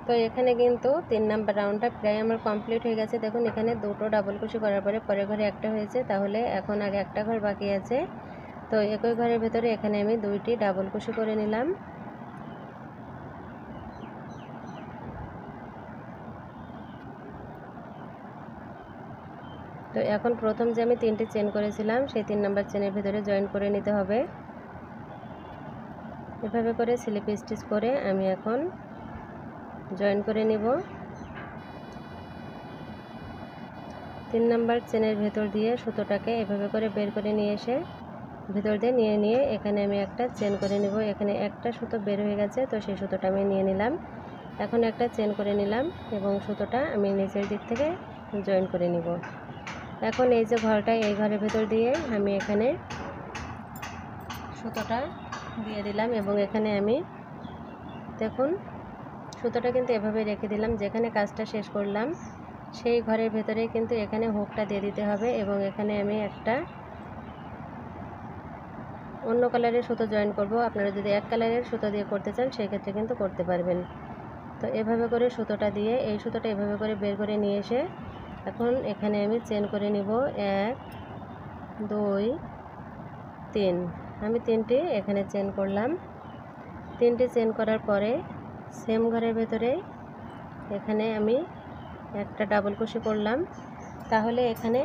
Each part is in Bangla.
তো এখানে কিন্তু 3 নাম্বার রাউন্ডটা প্রায় আমার কমপ্লিট হয়ে গেছে। দেখুন এখানে দুটো ডাবল কুশি করার পরে পরের ঘরে একটা হয়েছে, তাহলে এখন আর একটা ঘর বাকি আছে। তো একই ঘরের ভেতরে এখানে আমি 2টি ডাবল কুশি করে নিলাম। তো এখন প্রথম যে আমি 3টি চেন করেছিলাম সেই 3 নাম্বার চেনের ভেতরে জয়েন করে নিতে হবে। এভাবে করে স্লিপ স্টিচ করে আমি এখন জয়েন করে নিব। 3 নাম্বার চেনের ভেতর দিয়ে সুতোটাকে এভাবে করে বের করে নিয়ে এসে ভেতর দিয়ে নিয়ে এখানে আমি একটা চেন করে নিব। এখানে একটা সুতো বের হয়ে গেছে, তো সেই সুতোটা আমি নিয়ে নিলাম। এখন একটা চেন করে নিলাম এবং সুতোটা আমি নিচের দিক থেকে জয়েন করে নিব। এখন এই যে ঘরটা, এই ঘরের ভেতর দিয়ে আমি এখানে সুতোটা দিয়ে দিলাম এবং এখানে আমি দেখুন সুতোটা কিন্তু এভাবে রেখে দিলাম। যেখানে কাজটা শেষ করলাম সেই ঘরের ভেতরে কিন্তু এখানে হুকটা দিয়ে দিতে হবে এবং এখানে আমি একটা অন্য কালারের সুতো জয়েন করব। আপনারা যদি এক কালারের সুতো দিয়ে করতে চান সেই ক্ষেত্রে কিন্তু করতে পারবেন। তো এভাবে করে সুতোটা দিয়ে এই সুতোটা এভাবে করে বের করে নিয়ে এসে এখন এখানে আমি চেন করে নিব 1 2 3। আমি 3টি এখানে চেন করলাম। 3টি চেন করার পরে সেম ঘরের ভেতরে এখানে আমি একটা ডাবল কুশি করলাম। তাহলে এখানে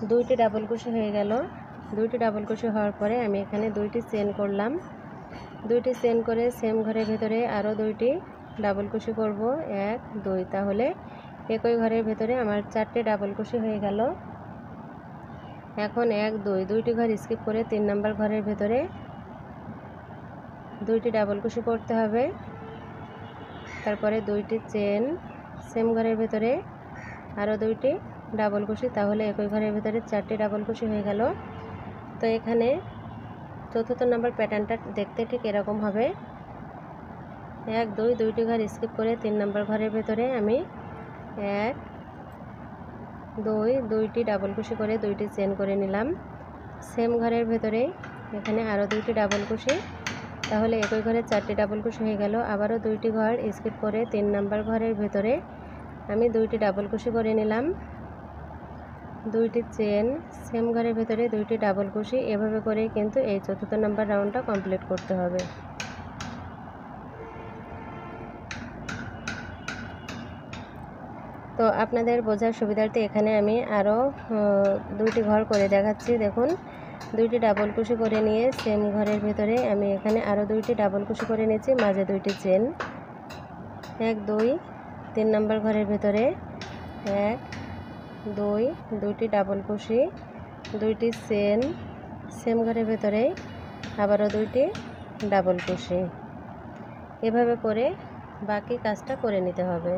2টি ডাবল কুশি হয়ে গেল। 2টি ডাবল কুশি হওয়ার পরে আমি এখানে 2টি চেন করলাম। 2টি চেন করে সেম ঘরের ভেতরে আরও 2টি ডাবল কুশি করব 1 2। তাহলে একই ঘরের ভেতরে আমার 4টে ডাবল কুশি হয়ে গেল। এখন 1 2 2টি ঘর স্কিপ করে 3 নাম্বার ঘরের ভেতরে 2টি ডাবল কুশি করতে হবে। তারপরে 2টি চেন সেম ঘরের ভেতরে আরও 2টি ডাবল কুশি, তাহলে একই ঘরের ভেতরে 4টি ডাবল কুশি হয়ে গেল। তো এখানে চতুর্থ নাম্বার প্যাটার্নটা দেখতে ঠিক এরকম হবে। 1 2 2টি ঘর স্কিপ করে 3 নাম্বার ঘরের ভেতরে আমি 1 2 2টি ডাবল কুশি করে 2টি চেন করে নিলাম। সেম ঘরের ভেতরে এখানে আরও 2টি ডাবল কুশি, তাহলে একই ঘরে 4টি ডাবল কুশি হয়ে গেল। আবারও 2টি ঘর স্কিপ করে 3 নাম্বার ঘরের ভেতরে আমি 2টি ডাবল কুশি করে নিলাম। 2টি চেন সেম ঘরের ভেতরে 2টি ডাবল কুশি। এভাবে করে কিন্তু এই চতুর্থ নাম্বার রাউন্ডটা কমপ্লিট করতে হবে। তো আপনাদের বোঝার সুবিধার্থে এখানে আমি আরও 2টি ঘর করে দেখাচ্ছি। দেখুন 2টি ডাবল কুশি করে নিয়ে সেম ঘরের ভেতরে আমি এখানে আরও 2টি ডাবল কুশি করে নিয়েছি, মাঝে 2টি চেন 1 2 3 নাম্বার ঘরের ভেতরে 1 2 2টি ডাবল কুশি 2টি চেন সেম ঘরের ভেতরে আবারও 2টি ডাবল কুশি। এভাবে করে বাকি কাজটা করে নিতে হবে।